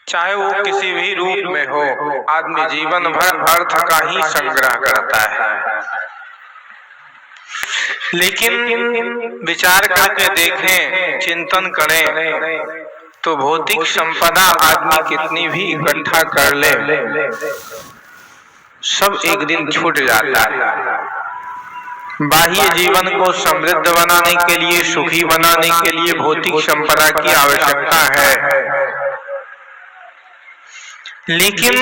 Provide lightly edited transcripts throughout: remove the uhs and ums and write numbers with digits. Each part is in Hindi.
चाहे वो किसी भी रूप में हो, आदमी जीवन भर अर्थ का ही संग्रह करता है। लेकिन विचार करके देखें, चिंतन करें तो भौतिक संपदा आदमी कितनी भी इकट्ठा कर ले, सब एक दिन छूट जाता है। बाह्य जीवन को समृद्ध बनाने के लिए, सुखी बनाने के लिए भौतिक संपदा की आवश्यकता है, लेकिन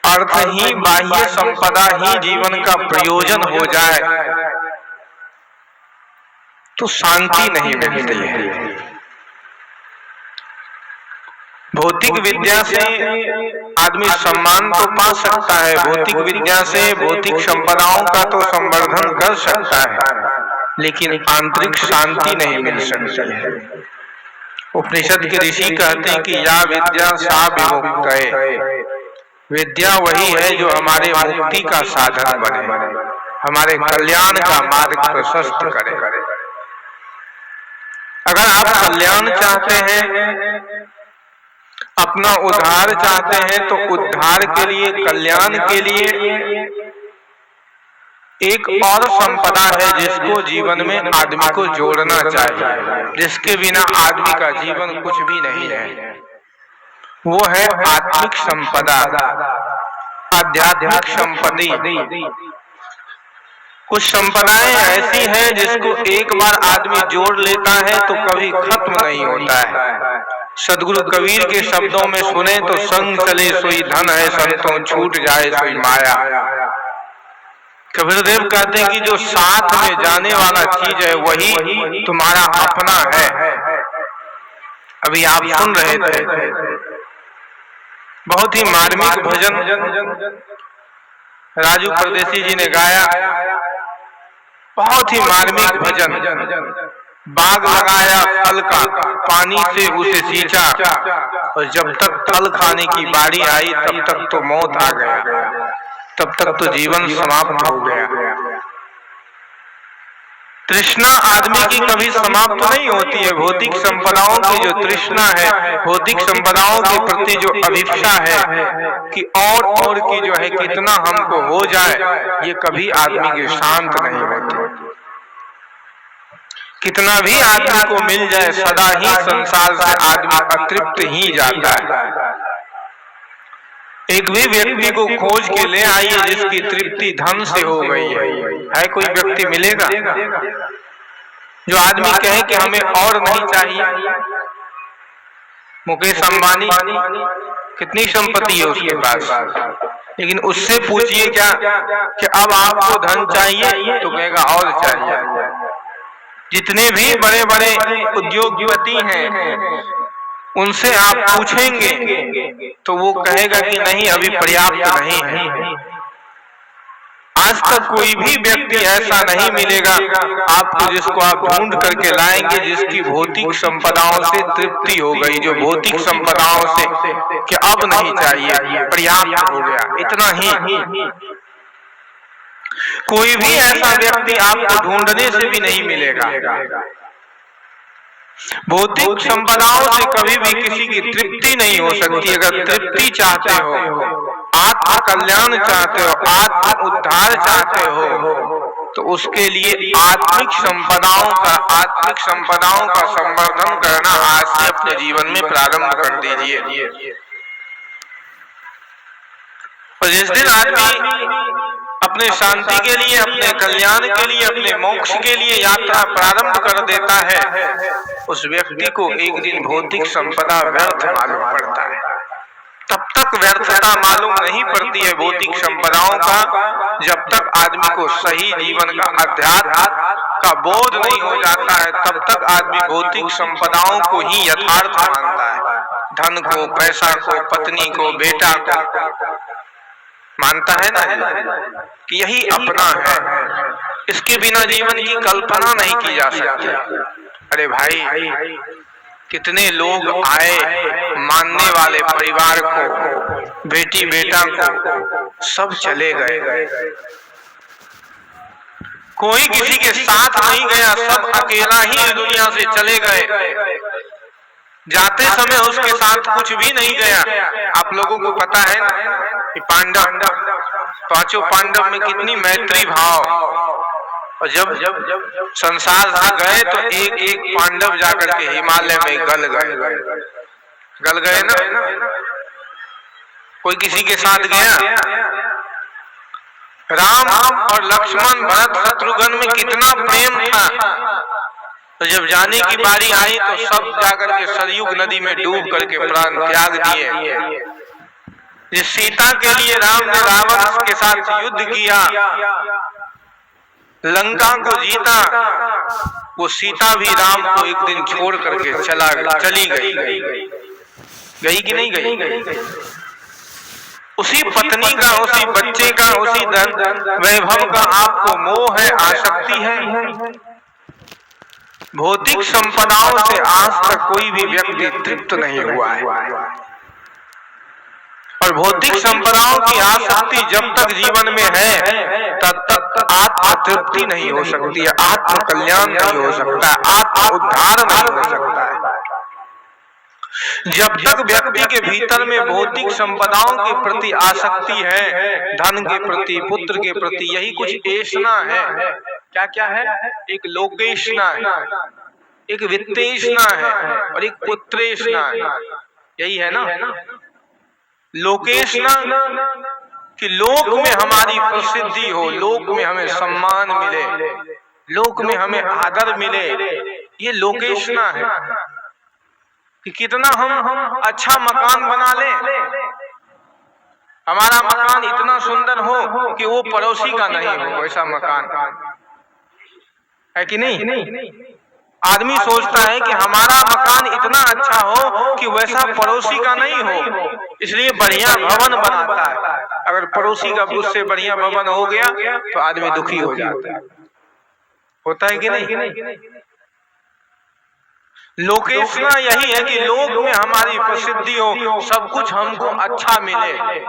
अर्थ ही, बाह्य संपदा ही जीवन का प्रयोजन हो जाए तो शांति नहीं मिलती है। भौतिक विद्या से आदमी सम्मान तो पा सकता है, भौतिक विद्या से भौतिक संपदाओं का तो संवर्धन कर सकता है, लेकिन आंतरिक शांति नहीं मिल सकती है। उपनिषद के ऋषि कहते हैं कि या विद्या सा विमुक्तये, विद्या वही है जो हमारे मुक्ति का साधन बने, हमारे कल्याण का मार्ग प्रशस्त करे। अगर आप कल्याण चाहते हैं, अपना उद्धार चाहते हैं, तो उद्धार के लिए, कल्याण के लिए एक और संपदा है जिसको जीवन में आदमी को जोड़ना चाहिए, जिसके बिना आदमी का जीवन कुछ भी नहीं है। वो है आत्मिक संपदा, आध्यात्मिक संपत्ति। कुछ संपदाएं ऐसी हैं जिसको एक बार आदमी जोड़ लेता है तो कभी खत्म नहीं होता है। सदगुरु कबीर के शब्दों में सुने तो संग चले सोई धन है, संतों छूट जाए सोई माया। कबीरदेव कहते हैं कि जो साथ में जाने वाला चीज है वही तुम्हारा अपना है। अभी आप सुन रहे थे, बहुत ही मार्मिक भजन राजू परदेसी जी ने गाया, बहुत ही मार्मिक भजन। बाग लगाया फल का, पानी से उसे सींचा, और जब तक फल खाने की बारी आई तब तक तो मौत आ गया, तब तक तो जीवन समाप्त हो गया। तृष्णा आदमी की कभी समाप्त नहीं होती है। भौतिक संपदाओं की जो तृष्णा है, भौतिक संपदाओं के प्रति जो अभिप्सा है कि और की जो है कितना हमको हो जाए, ये कभी आदमी के शांत नहीं होती। कितना भी आदमी को मिल जाए, सदा ही संसार से आदमी अतृप्त ही जाता है। एक भी व्यक्ति को खोज के ले आइए जिसकी तृप्ति धन से हो गई है कोई व्यक्ति मिलेगा जो आदमी कहे कि हमें और नहीं चाहिए? मुकेश अंबानी कितनी संपत्ति है उसके पास, लेकिन उससे पूछिए क्या कि अब आपको धन चाहिए, तो कहेगा और चाहिए। जितने भी बड़े बड़े उद्योगपति हैं उनसे आप पूछेंगे तो वो कहेगा कि नहीं, अभी पर्याप्त नहीं है। आज तक कोई भी व्यक्ति ऐसा नहीं मिलेगा आपको जिसको आप ढूंढ करके लाएंगे जिसकी भौतिक संपदाओं से तृप्ति हो गई, जो भौतिक संपदाओं से कि अब नहीं चाहिए, पर्याप्त हो गया, इतना ही। कोई भी ऐसा व्यक्ति आपको ढूंढने से भी नहीं मिलेगा। भौतिक संपदाओं से कभी भी किसी की तृप्ति नहीं हो सकती। अगर तृप्ति चाहते हो, आत्म कल्याण चाहते हो, आत्म उद्धार चाहते हो, तो उसके लिए आत्मिक संपदाओं का संवर्धन करना आज से अपने जीवन में प्रारंभ कर दीजिए। और जिस दिन आदमी अपने शांति के लिए, अपने कल्याण के लिए, अपने मोक्ष के लिए यात्रा प्रारंभ कर देता है, उस व्यक्ति को एक दिन भौतिक संपदा व्यर्थ मालूम पड़ता है। तब तक व्यर्थता मालूम नहीं पड़ती है भौतिक संपदाओं का, जब तक आदमी को सही जीवन का, अध्यात्म का बोध नहीं हो जाता है। तब तक आदमी भौतिक संपदाओं को ही यथार्थ मानता है, धन को, पैसा को, पत्नी को, बेटा को मानता है ना कि यही अपना है, इसके बिना जीवन की कल्पना नहीं की जा सकती। अरे भाई, कितने लोग आए मानने वाले परिवार को, बेटी बेटा को, सब चले गए। कोई किसी के साथ नहीं गया, सब अकेला ही दुनिया से चले गए। जाते समय उसके साथ कुछ भी नहीं गया। आप लोगों को पता है ना कि पांचों पांडव में कितनी मैत्री भाव, और जब संसार से गए तो एक एक पांडव जाकर के हिमालय में गल गए ना। कोई किसी के साथ गया? राम और लक्ष्मण भरत शत्रुघ्न में कितना प्रेम था, तो जब जाने की बारी आई तो सब जाकर के सरयुग नदी में डूब करके प्राण त्याग दिए। जिस सीता के लिए राम ने रावण के साथ युद्ध किया, लंका को जीता, वो सीता भी राम को एक दिन छोड़ करके चली गई कि नहीं गई? उसी पत्नी का, उसी बच्चे का, उसी धन वैभव का आपको मोह है, आसक्ति है। भौतिक संपदाओं से आज तक कोई भी व्यक्ति तृप्त नहीं हुआ है, और भौतिक संपदाओं की आसक्ति जब तक जीवन में है तब तक आत्म तृप्ति नहीं हो सकती है, आत्म कल्याण नहीं हो सकता है, आत्म उद्धार नहीं हो सकता है। जब तक व्यक्ति के भीतर में भौतिक संपदाओं के प्रति आसक्ति है, धन के प्रति, पुत्र के प्रति, यही कुछ ऐसा है। क्या क्या है? एक लोकेशना है, एक वित्तेशना है, और एक पुत्रेशना है। यही है ना लोकेशना, कि लोक में हमारी प्रसिद्धि हो, लोक में हमें सम्मान मिले, लोक में हमें आदर मिले। ये लोकेशना है कि कितना हम अच्छा मकान बना लें, हमारा मकान इतना सुंदर हो कि वो पड़ोसी का नहीं हो, वैसा मकान है कि नहीं? आदमी सोचता है कि हमारा मकान इतना अच्छा हो कि वैसा पड़ोसी का नहीं हो, इसलिए बढ़िया भवन बनाता है। अगर पड़ोसी का उससे बढ़िया भवन हो गया तो आदमी दुखी हो जाता है। होता है कि नहीं? लोकेशना यही है कि लोक में हमारी प्रसिद्धि हो, सब कुछ हमको अच्छा मिले,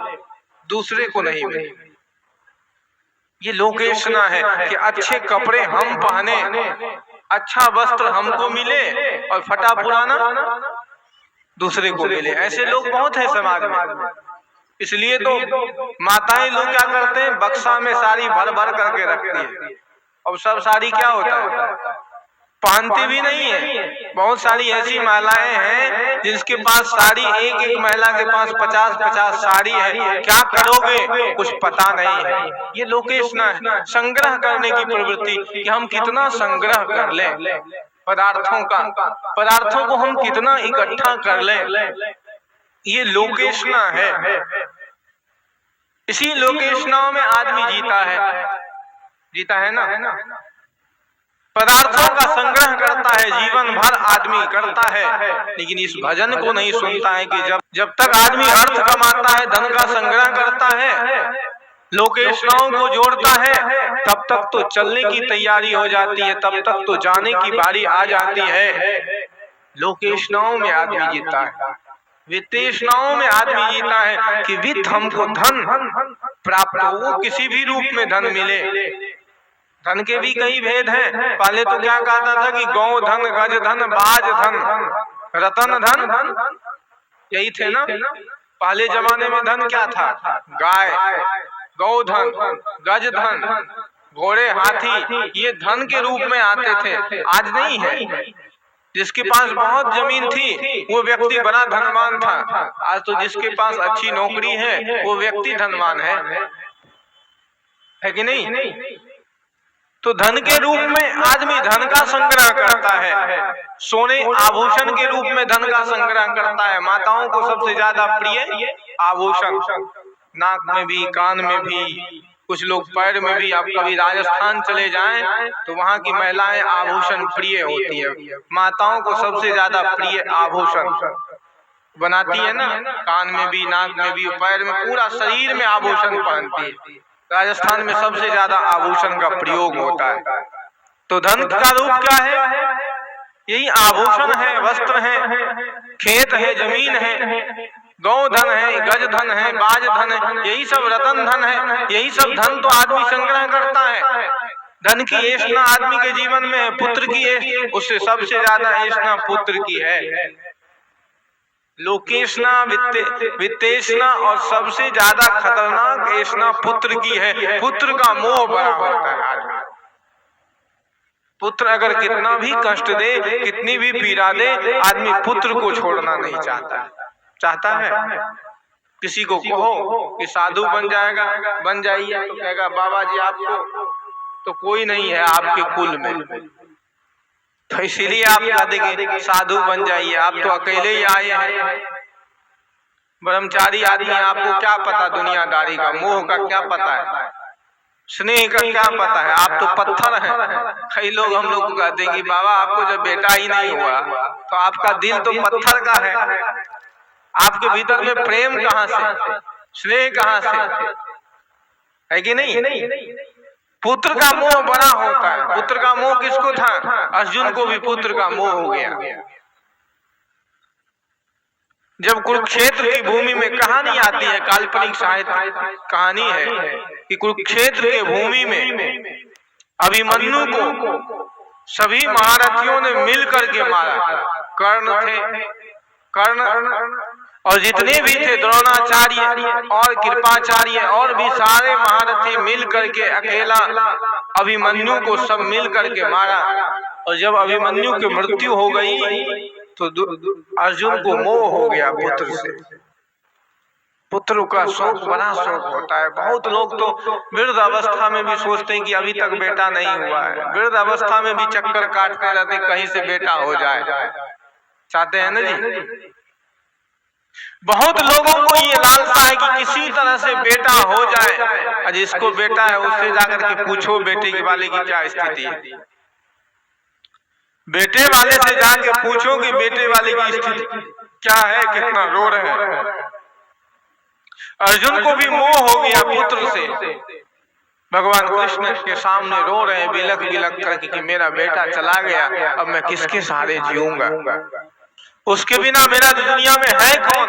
दूसरे को नहीं मिले। ये लोकेशना है कि अच्छे कपड़े हम पहने, अच्छा वस्त्र हमको मिले, और फटा पुराना दूसरे को मिले। ऐसे लोग बहुत है समाज में। इसलिए तो माताएं लोग क्या करते हैं, बक्सा में साड़ी भर भर करके रखती है, और सब साड़ी क्या होता है, पहनती भी नहीं है। बहुत सारी ऐसी महिलाएं हैं जिसके पास साड़ी, एक एक महिला के पास 50-50 साड़ी है। क्या करोगे कुछ पता नहीं है। ये लोकेशना है, संग्रह करने की प्रवृत्ति, कि हम कितना संग्रह कर लें पदार्थों का, पदार्थों को हम कितना इकट्ठा कर लें। ये लोकेशना है। इसी लोकेशनाओं में आदमी जीता है ना। पदार्थों का संग्रह करता है, जीवन भर आदमी करता है, लेकिन इस भजन को नहीं सुनता है कि जब तक आदमी अर्थ कमाता है, धन का संग्रह करता है, लोकेशनाओं को जोड़ता है, तब तक तो चलने की तैयारी हो जाती है, तब तक तो जाने की बारी आ जाती है। लोकेशनाओं में आदमी जीता है, वित्तेशनाओं में आदमी जीता है कि वित्त हमको धन प्राप्त हो, किसी भी रूप में धन मिले। धन के भी कई भेद हैं। पहले तो क्या कहता था कि गौ धन, गज धन, बाज धन, रतन धन, यही थे ना। पहले जमाने में धन क्या था? गाय, गौ धन, गज धन, घोड़े, हाथी, ये धन के रूप में आते थे। आज नहीं है। जिसके पास बहुत जमीन थी वो व्यक्ति बड़ा धनवान था। आज तो जिसके पास अच्छी नौकरी है वो व्यक्ति धनवान है कि नहीं? तो धन के रूप में आदमी धन का संग्रह करता है, सोने आभूषण के रूप में धन का संग्रह करता है। माताओं को सबसे ज्यादा प्रिय आभूषण, नाक में भी, कान में भी, कुछ लोग पैर में भी। आप कभी राजस्थान चले जाएं तो वहां की महिलाएं आभूषण प्रिय होती है। माताओं को सबसे ज्यादा प्रिय आभूषण बनाती है ना, कान में भी, नाक में भी, पैर में, पूरा शरीर में आभूषण पहनती है। राजस्थान में सबसे ज्यादा आभूषण का प्रयोग होता है। तो धन का रूप क्या है? यही आभूषण है, वस्त्र है, खेत है, जमीन है, गौ धन है, गज धन है, बाज धन है, यही सब रतन धन है। यही सब धन तो आदमी संग्रह करता है। धन की ऐशना आदमी के जीवन में है, पुत्र की ऐश, उससे सबसे ज्यादा ऐशना पुत्र की है। लोकेशना, वित्तेशना और सबसे ज्यादा खतरनाक ऐशना पुत्र की है। पुत्र का मोह बड़ा होता है आदमी। पुत्र अगर कितना भी कष्ट दे, कितनी भी पीड़ा दे, आदमी पुत्र को छोड़ना नहीं चाहता है। किसी को कहो कि साधु बन जाएगा, बन जाइए, तो कहेगा बाबा जी आपको तो कोई नहीं है आपके कुल में, तो इसीलिए आप कह देंगे साधु बन जाइए, आप तो अकेले ही आए हैं। ब्रह्मचारी आदमी, आपको क्या पता दुनियादारी का, मोह का क्या पता है, स्नेह का क्या पता है, आप तो पत्थर हैं। कई लोग हम लोग को कहते हैं कि बाबा आपको जब बेटा ही नहीं हुआ तो आपका दिल तो पत्थर का है, आपके भीतर में प्रेम कहाँ से, स्नेह कहाँ से, है कि नहीं? पुत्र का मोह बड़ा होता है। पुत्र का मोह किसको था? अर्जुन को भी पुत्र का मोह हो गया। जब कुरुक्षेत्र की भूमि में कहानी आती है, काल्पनिक साहित्य कहानी है कि कुरुक्षेत्र के भूमि में अभिमन्यु को सभी महारथियों ने मिल करके मारा। कर्ण थे, कर्ण और जितने भी थे, द्रोणाचार्य और कृपाचार्य और भी सारे महारथी मिल करके अकेला अभिमन्यु को सब मिल करके मारा। और जब अभिमन्यु की मृत्यु हो गई तो अर्जुन को मोह हो गया पुत्र से। पुत्र का शौक बड़ा शौक होता है। बहुत लोग तो वृद्ध अवस्था में भी सोचते हैं कि अभी तक बेटा नहीं हुआ है, वृद्ध अवस्था में भी चक्कर काटते रहते कहीं से बेटा हो जाए, चाहते हैं ना जी। बहुत लोगों को ये लालसा है कि किसी तरह से बेटा हो जाए। जिसको बेटा है उससे जाकर के पूछो बेटे वाले की क्या स्थिति है, बेटे वाले से जाके पूछो कि बेटे वाले की स्थिति क्या है, कितना रो रहे हैं। अर्जुन को भी मोह हो गया पुत्र से। भगवान कृष्ण के सामने रो रहे हैं बिलख बिलख करके कि मेरा बेटा चला गया, अब मैं किसके सहारे जीऊंगा, उसके बिना मेरा दुनिया में है कौन।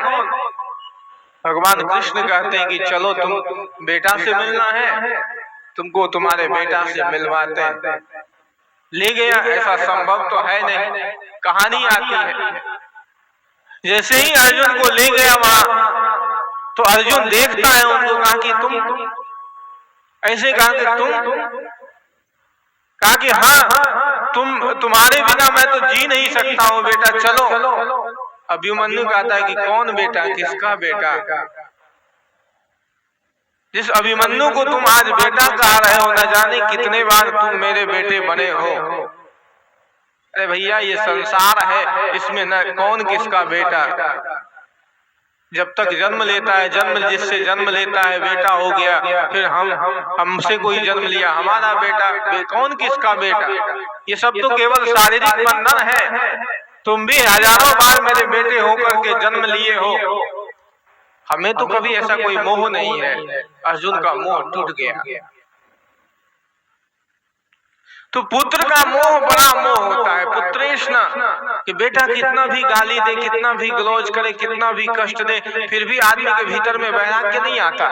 भगवान कृष्ण कहते हैं कि चलो तुम बेटा से मिलना है, तुमको तुम्हारे बेटा से मिलवाते हैं। ले गया, ऐसा संभव तो है नहीं, कहानी आती है। जैसे ही अर्जुन को ले गया वहां, तो अर्जुन देखता है उनको, कहा कि तुम ऐसे, कहा कि तुम, कहा कि हाँ तुम्हारे बिना मैं तो जी नहीं सकता हूँ बेटा, चलो। अभिमन्यु कहता है कि कौन बेटा, किसका बेटा? जिस अभिमन्यु को तुम आज बेटा कह रहे हो, न जाने कितने बार तुम मेरे बेटे बने हो। अरे भैया ये संसार है, इसमें न कौन किसका बेटा। जब तक जन्म लेता है, जन्म जिससे जन्म लेता है बेटा हो गया, फिर हमसे कोई जन्म लिया हमारा बेटा, कौन किसका बेटा। ये सब तो केवल शारीरिक बंधन है। तुम भी हजारों बार मेरे बेटे होकर के जन्म लिए हो, हमें तो कभी ऐसा कोई मोह नहीं है। अर्जुन का मोह टूट गया। तो पुत्र का मोह बड़ा मोह होता है, पुत्रेष्णा, कि बेटा कितना भी गाली दे, कितना भी गलौज करे, कितना भी कष्ट दे, फिर भी आदमी के भीतर में वैराग्य नहीं आता।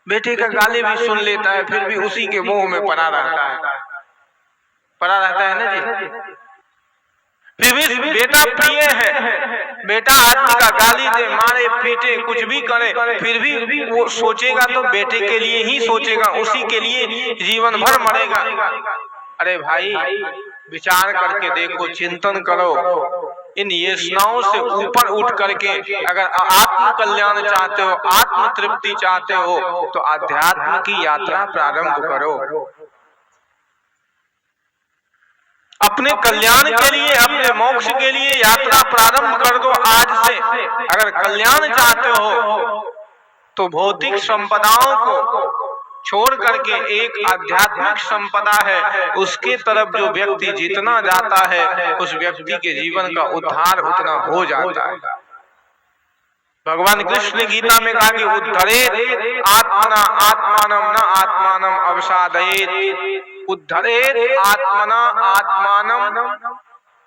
बेटे का गाली भी सुन लेता है, फिर भी उसी के मोह में पड़ा रहता है ना जी। फिर भी बेटा प्रिय है, बेटा आदमी का गाली दे, मारे पीटे, कुछ भी करे, फिर भी वो सोचेगा तो बेटे के लिए ही सोचेगा, उसी के लिए जीवन भर मरेगा। अरे भाई विचार करके देखो, चिंतन करो। इन येष्णाओं से ऊपर उठ करके अगर आत्म कल्याण चाहते हो, आत्म तृप्ति चाहते हो, तो आध्यात्म की यात्रा प्रारंभ करो। अपने कल्याण के लिए, अपने मोक्ष के लिए यात्रा प्रारंभ कर दो आज से। अगर कल्याण चाहते हो तो भौतिक संपदाओं को छोड़ करके एक आध्यात्मिक संपदा है, उसके तरफ जो व्यक्ति जितना जाता है, उस व्यक्ति के जीवन का उद्धार उतना हो जाता है। भगवान कृष्ण गीता में कहा कि उद्धरेत आत्मना आत्मानम न आत्मानम अवसादयेत, उद्धरेत आत्मना आत्मानम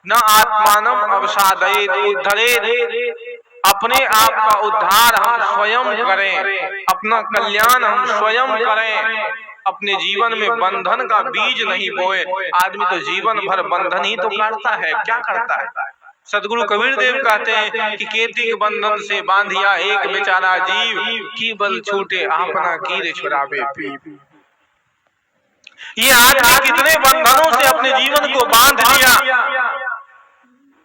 न आत्मानम अवसादयेत। उद्धरेत, अपने आप का उद्धार हम स्वयं करें, अपना कल्याण हम स्वयं करें, अपने जीवन में बंधन का बीज नहीं बोए। आदमी तो जीवन भर बंधन ही तो काटता है, क्या करता है? सदगुरु कबीर देव कहते हैं कि केती के बंधन से बांधिया एक बेचारा जीव, की बल छूटे आपना कीर छुड़ावे पीव। ये आदमी कितने बंधनों से अपने जीवन को बांध लिया,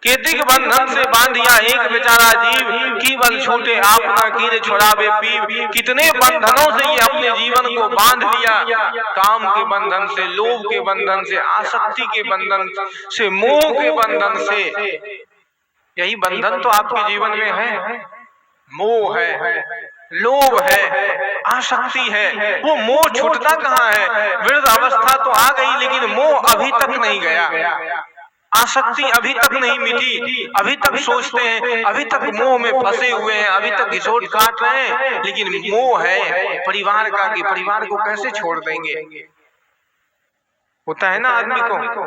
केती के बंधन से बांधिया एक बेचारा जीव, की बल छूटे आपना कीर छुड़ावे पीव। कितने बंधनों से ये अपने जीवन को बांध लिया, काम के बंधन से, लोभ के बंधन से, आसक्ति के बंधन से, मोह के बंधन से। यही बंधन तो आपके जीवन में है, मोह है, लोभ है, आसक्ति है। वो मोह छूटता कहाँ है? वृद्ध अवस्था तो आ गई लेकिन मोह अभी तक नहीं गया, आसक्ति अभी तक नहीं मिटी, अभी तक सोचते हैं, अभी तक मोह में फंसे हुए हैं, अभी तक घिसोट काट रहे हैं, लेकिन मोह है परिवार का कि परिवार को कैसे छोड़ देंगे। होता है ना आदमी को,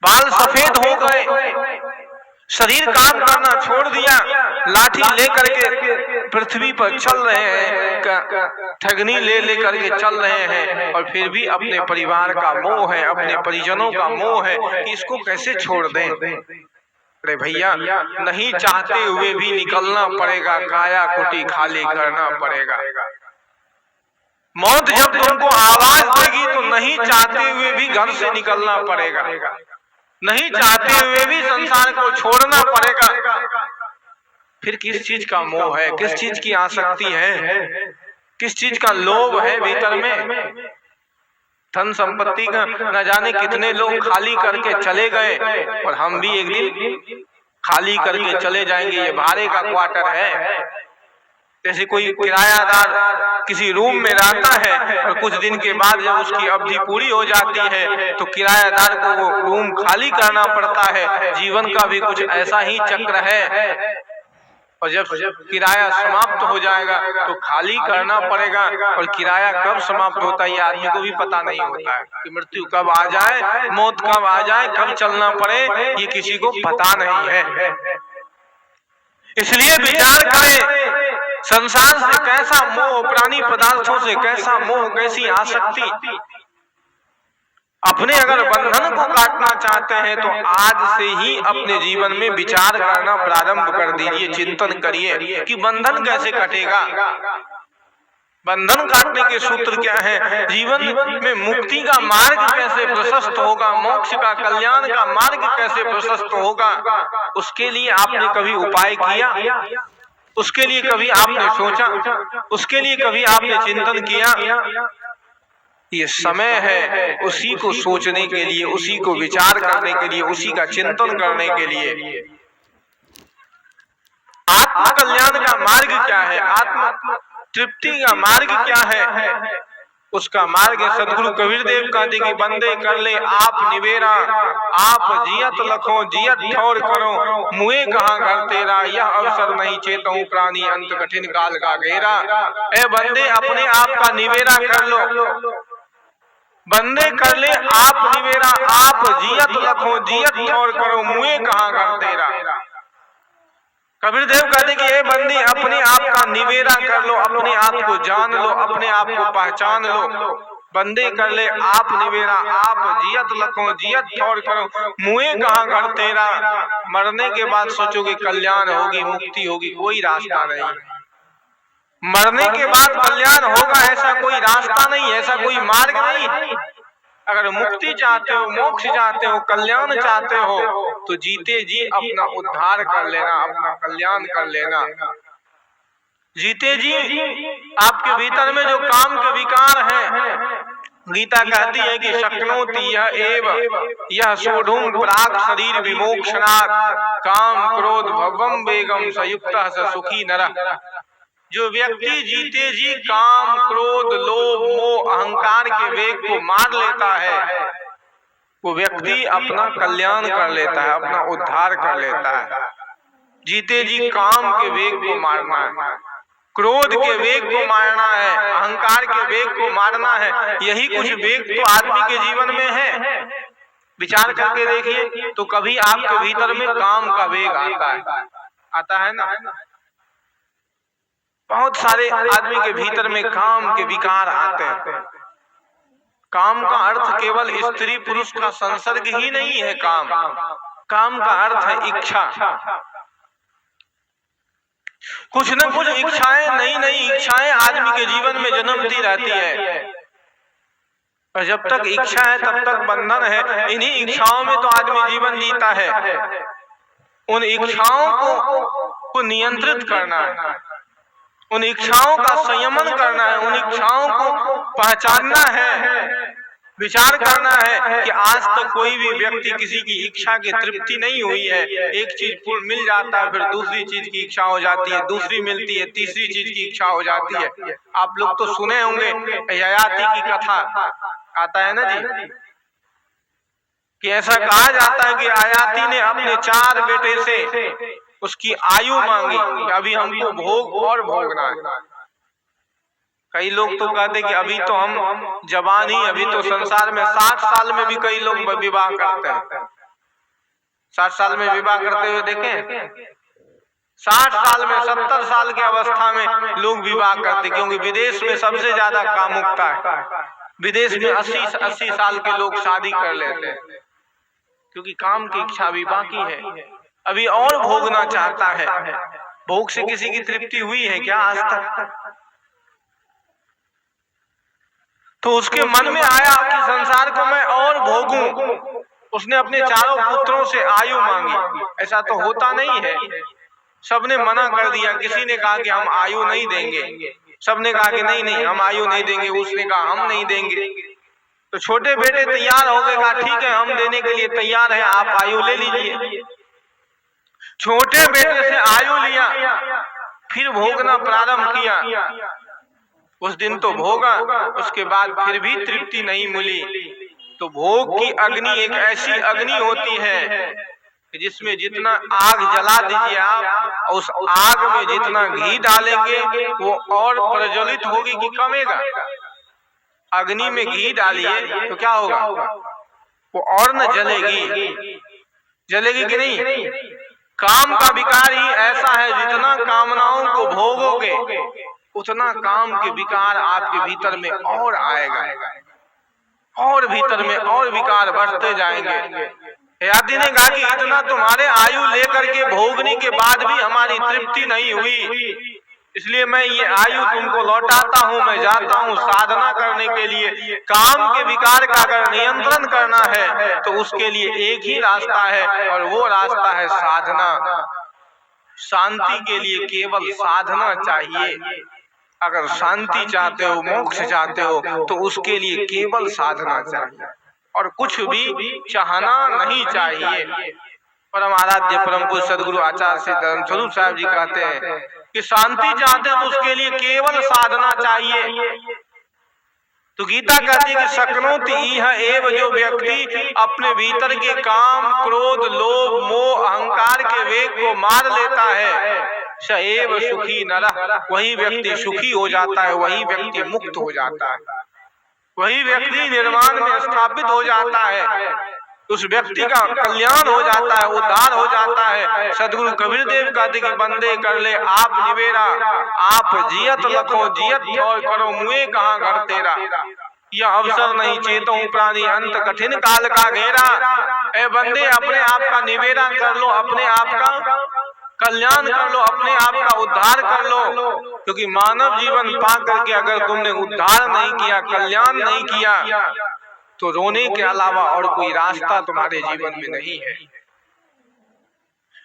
बाल सफेद हो गए, शरीर काम करना छोड़ दिया, लाठी लेकर के पृथ्वी पर चल रहे हैं, ठगनी ले लेकर के चल रहे हैं, और फिर भी अपने परिवार का मोह है, अपने परिजनों का मोह है कि इसको कैसे छोड़ दें। अरे भैया, नहीं चाहते हुए भी निकलना पड़ेगा, काया कुटी खाली करना पड़ेगा। मौत जब तुमको आवाज देगी तो नहीं चाहते हुए भी घर से निकलना पड़ेगा, नहीं चाहते हुए भी संसार को छोड़ना पड़ेगा। फिर किस चीज का मोह है, किस चीज की आसक्ति है, किस चीज का लोभ है भीतर में। धन संपत्ति का न जाने कितने लोग खाली करके चले गए, और हम भी एक दिन खाली करके चले जाएंगे। ये भाड़े का क्वार्टर है, जैसे कोई किरायादार किसी रूम में रहता है और कुछ दिन के बाद जब उसकी अवधि पूरी हो जाती है तो किरायादार को वो रूम खाली करना पड़ता है। जीवन का भी कुछ ऐसा ही चक्र है, और जब किराया समाप्त हो जाएगा तो खाली करना पड़ेगा। और किराया कब समाप्त होता है ये आदमी को भी पता नहीं होता है कि मृत्यु कब आ जाए, मौत कब आ जाए, कब चलना पड़े, ये किसी को पता नहीं है। इसलिए विचार करें, संसार से कैसा मोह, प्राणी पदार्थों से कैसा मोह, कैसी आसक्ति। अपने अगर बंधन को काटना चाहते हैं तो आज से ही अपने जीवन में विचार करना प्रारंभ कर दीजिए, चिंतन करिए कि बंधन कैसे कटेगा, बंधन काटने के सूत्र क्या है, जीवन में मुक्ति का मार्ग कैसे प्रशस्त होगा, मोक्ष का, कल्याण का मार्ग कैसे प्रशस्त होगा। उसके लिए आपने कभी उपाय किया, उसके लिए कभी आपने सोचा, उसके लिए कभी आपने चिंतन किया। ये समय है उसी को सोचने के लिए, उसी को विचार करने के लिए, उसी का चिंतन करने के लिए। आत्म कल्याण का मार्ग क्या है, आत्म तृप्ति का मार्ग क्या है, उसका मार्ग है सदगुरु कबीर देव कहते कि बंदे कर ले आप निवेरा, आप जियत लखो जियत ठौर करो, मुए कहाँ घर तेरा, यह अवसर नहीं चेतों प्राणी अंत कठिन काल का घेरा। ए बंदे अपने आप का निवेरा कर लो, बंदे कर ले आप निवेरा, आप जियत लखो जियत ठौर करो, मुए कहाँ घर तेरा। कबीर देव कहते कि ये बंदी अपने आप का निवेरा कर लो, अपने आप को जान लो, अपने आप को पहचान लो। बंदे कर ले आप निवेरा, आप जियत लखो जियत ठौर करो, मुए कहाँ घर तेरा। मरने के बाद सोचोगे कल्याण होगी, मुक्ति होगी, कोई रास्ता नहीं। मरने के बाद कल्याण होगा ऐसा कोई रास्ता नहीं, ऐसा कोई मार्ग नहीं। अगर मुक्ति चाहते हो, मोक्ष चाहते हो, कल्याण चाहते हो तो जीते जी अपना उद्धार कर लेना, अपना कल्याण कर लेना। जीते जी आपके भीतर में जो काम के विकार हैं, गीता कहती है कि शक्नोति यह एव यह सोढ़ुम प्राक शरीर विमोक्षणात् काम क्रोध भवम वेगम संयुक्तः स सुखी नरः। जो व्यक्ति जीते जी काम क्रोध लोभ मोह अहंकार के वेग को मार लेता है, वो व्यक्ति अपना कल्याण कर लेता है, अपना उद्धार कर लेता है। जीते जी काम के वेग को मारना है, क्रोध के वेग को मारना है, अहंकार के वेग को मारना है। यही कुछ वेग तो आदमी के जीवन में है। विचार करके देखिए तो कभी आपके भीतर में काम का वेग आता है ना। बहुत सारे आदमी के भीतर में काम के विकार आते हैं। काम का अर्थ केवल स्त्री पुरुष का संसर्ग ही नहीं है। काम काम का अर्थ है इच्छा। कुछ न कुछ इच्छाएं, नई नई इच्छाएं आदमी के जीवन में जन्मती रहती है, और जब तक इच्छा है तब तक बंधन है। इन्हीं इच्छाओं में तो आदमी जीवन जीता है। उन इच्छाओं को नियंत्रित करना है, उन इच्छाओं का संयमन करना है, उन इच्छाओं को पहचानना है, विचार करना है कि आज तक कोई भी व्यक्ति किसी की इच्छा की तृप्ति नहीं हुई है। एक चीज पूर्ण मिल जाता है, फिर दूसरी चीज की इच्छा हो जाती है, दूसरी मिलती है, तीसरी चीज की इच्छा हो जाती है। आप लोग तो सुने होंगे ययाति की कथा, आता है ना जी, कि ऐसा कहा जाता है कि ययाति ने अपने 4 बेटे से उसकी आयु मांगी कि अभी हमको भोग और भोगना है। कई लोग तो कहते कि अभी तो हम जवान ही, अभी तो संसार में 60 साल में भी कई लोग विवाह करते हैं। 60 साल में विवाह करते हुए देखें, 60 साल में, 70 साल की अवस्था में लोग विवाह करते, क्योंकि विदेश में सबसे ज्यादा कामुकता है। विदेश में 80 साल के लोग शादी कर लेते हैं, क्योंकि काम की इच्छा अभी बाकी है, अभी और भोगना चाहता है। भोग से किसी की तृप्ति हुई है क्या आज तक? तो उसके मन में आया कि संसार को मैं और भोगूं। उसने अपने 4 पुत्रों से आयु मांगी। ऐसा तो होता नहीं है, सबने मना कर दिया। किसी ने कहा कि हम आयु नहीं देंगे, सबने कहा कि नहीं नहीं हम आयु नहीं देंगे, उसने कहा हम नहीं देंगे। तो छोटे बेटे तैयार हो गए, कहा ठीक है हम देने के लिए तैयार हैं, आप आयु ले लीजिए। छोटे बेटे से आयु लिया, फिर भोगना प्रारंभ किया। उस दिन तो भोगा, उसके बाद फिर भी तृप्ति नहीं मिली। तो भोग की अग्नि एक ऐसी अग्नि होती है जिसमें जितना आग जला दीजिए आप, उस आग में जितना घी डालेंगे वो और प्रज्वलित होगी कि कमेगा। अग्नि में घी डालिए तो क्या होगा, वो और न जलेगी, जलेगी कि नहीं। काम का विकार ही ऐसा है, जितना कामनाओं को भोगोगे उतना काम के विकार आपके भीतर में और आएगा, और भीतर में और विकार बढ़ते जाएंगे। ययाति ने कहा कि इतना तुम्हारे आयु लेकर के भोगने के बाद भी हमारी तृप्ति नहीं हुई, इसलिए मैं ये आयु तुमको लौटाता हूँ। मैं जाता हूँ साधना करने के लिए। काम के विकार का अगर नियंत्रण करना है तो उसके लिए एक ही रास्ता है, और वो रास्ता है साधना। शांति के लिए केवल साधना चाहिए। अगर शांति चाहते हो, मोक्ष चाहते हो, तो उसके लिए केवल साधना चाहिए, और कुछ भी चाहना नहीं चाहिए। परम आराध्य परम पूज्य सदगुरु आचार्य श्री धर्मस्वरूप साहब जी कहते हैं कि शांति चाहते हो तो उसके लिए केवल साधना चाहिए। तो गीता कहती है कि शक्नोति इह एव, जो व्यक्ति अपने भीतर के काम, क्रोध, लोभ, मोह, अहंकार के वेग को मार लेता है, स एव सुखी नरः, वही व्यक्ति सुखी हो जाता है, वही व्यक्ति मुक्त हो जाता है, वही व्यक्ति निर्वाण में स्थापित हो जाता है। उस व्यक्ति का कल्याण हो जाता है, उद्धार हो जाता है। सदगुरु कबीर देव कहते कि बंदे कर ले आप निवेरा, आप जियत लखो जियत और करो मुए कहाँ घर तेरा। यह अवसर नहीं चेतो प्राणी अंत कठिन काल का घेरा। ए बंदे अपने आप का निवेरा कर लो, अपने आप का कल्याण कर लो, अपने आप का उद्धार कर लो, क्योंकि मानव जीवन पा करके अगर तुमने उद्धार नहीं किया, कल्याण नहीं किया, तो रोने के अलावा और कोई रास्ता तुम्हारे जीवन में नहीं है।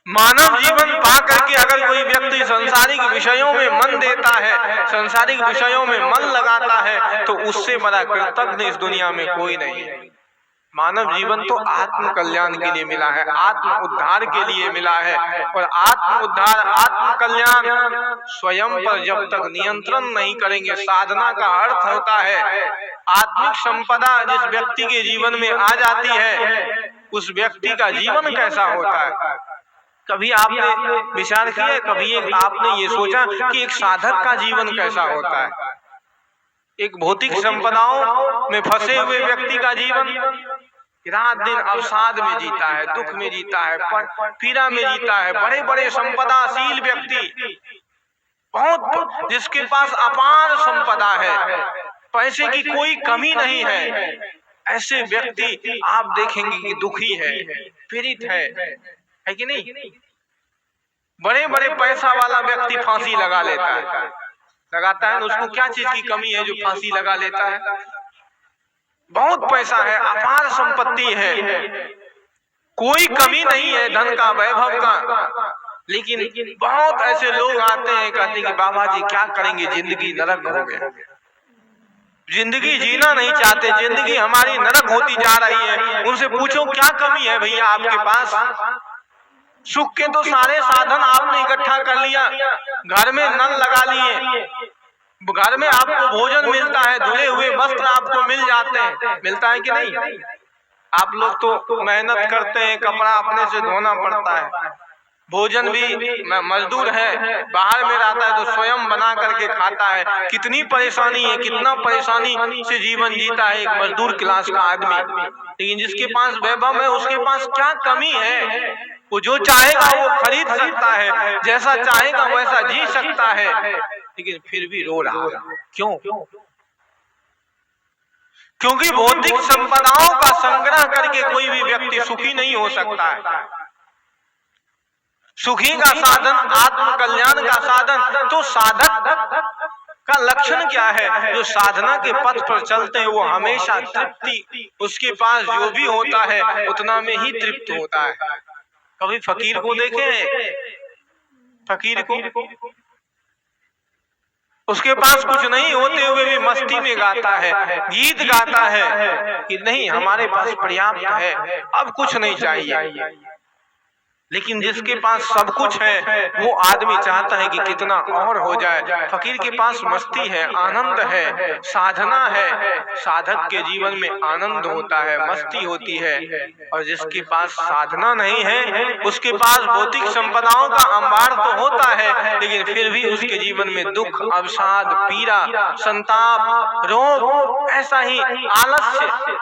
मानव जीवन पा करके अगर कोई व्यक्ति संसारिक विषयों में मन देता है, संसारिक विषयों में मन लगाता है, तो उससे बड़ा कृतज्ञ इस दुनिया में कोई नहीं है। मानव जीवन तो आत्म कल्याण के लिए मिला है, आत्म उद्धार के लिए मिला है, और आत्म उद्धार, आत्म कल्याण स्वयं पर जब तक नियंत्रण नहीं करेंगे। साधना का अर्थ होता है आत्मिक संपदा जिस व्यक्ति के जीवन में आ जाती है, उस व्यक्ति का जीवन कैसा होता है। कभी आपने विचार किया, कभी आपने ये सोचा कि एक साधक का जीवन कैसा होता है। एक भौतिक संपदाओं में फंसे हुए व्यक्ति का जीवन रात दिन अवसाद में जीता है, दुख में जीता है, पीड़ा में जीता है। बड़े बड़े संपदाशील व्यक्ति, बहुत जिसके पास अपार संपदा है, पैसे की कोई कमी नहीं है, ऐसे व्यक्ति आप देखेंगे कि दुखी है, पीड़ित है कि नहीं। बड़े बड़े पैसा वाला व्यक्ति फांसी लगा लेता है, लगाता है, उसको क्या चीज की कमी है जो फांसी लगा लेता है। बहुत पैसा है, अपार संपत्ति है, कोई कमी नहीं है धन का, वैभव का, लेकिन बहुत ऐसे लोग आते हैं, कहते हैं कि बाबा जी क्या करेंगे, जिंदगी नरक हो गया, जिंदगी जीना नहीं चाहते, जिंदगी हमारी नरक होती जा रही है। उनसे पूछो क्या कमी है भैया आपके पास। सुख के तो सारे साधन आपने इकट्ठा कर लिया, घर में नल लगा लिए, घर में आपको भोजन मिलता है, धुले हुए वस्त्र आपको मिल जाते हैं, मिलता है कि नहीं। आप लोग तो मेहनत करते हैं, कपड़ा अपने से धोना पड़ता है, भोजन भी मजदूर है, बाहर में रहता है तो स्वयं बना करके खाता है। कितनी परेशानी है, कितना परेशानी से जीवन जीता है एक मजदूर क्लास का आदमी। लेकिन जिसके पास वैभव है उसके पास क्या कमी है, वो जो चाहेगा वो खरीद सकता है, जैसा चाहेगा वैसा जी सकता है, लेकिन फिर भी रो रहा है। क्यों? क्योंकि भौतिक संपदाओं का संग्रह करके कोई भी व्यक्ति सुखी नहीं हो सकता है। सुखी का साधन, आत्म कल्याण का साधन, तो साधक का लक्षण क्या है? जो साधना के पथ पर चलते हैं वो हमेशा तृप्ति, उसके पास जो भी होता है उतना में ही तृप्त होता है। कभी फकीर को देखे, फकीर को उसके पास कुछ नहीं होते हुए भी मस्ती में गाता है, गीत गाता है कि नहीं हमारे पास पर्याप्त है, अब कुछ नहीं चाहिए। लेकिन जिसके पास सब कुछ है वो आदमी चाहता है कि कितना और हो जाए। फकीर के पास मस्ती है, आनंद है, साधना है, साधक के जीवन में आनंद होता है, मस्ती होती है। और जिसके पास साधना नहीं है उसके पास भौतिक संपदाओं का अंबार तो होता है, लेकिन फिर भी उसके जीवन में दुख, अवसाद, पीड़ा, संताप, रोग, ऐसा ही आलस्य,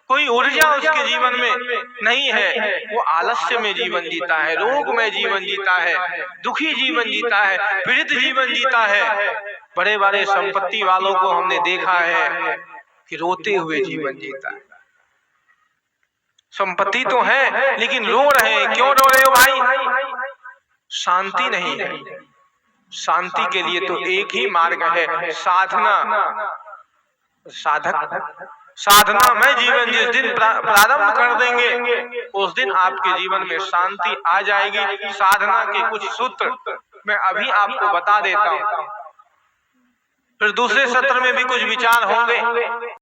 कोई ऊर्जा उसके जीवन में नहीं है, वो आलस्य में जीवन जीता है, रोग में जीवन जीता है, दुखी जीवन जीता है, पीड़ित जीवन जीता है। बड़े बड़े संपत्ति वालों को हमने देखा है कि रोते हुए जीवन जीता है। संपत्ति तो है लेकिन रो रहे हैं। क्यों रो रहे हो भाई? शांति नहीं है। शांति के लिए तो एक ही मार्ग है, साधना। साधना में जीवन जिस दिन प्रारंभ कर देंगे उस दिन आपके जीवन में शांति आ जाएगी। साधना के कुछ सूत्र मैं अभी आपको बता देता हूँ, फिर दूसरे सत्र में भी कुछ विचार होंगे।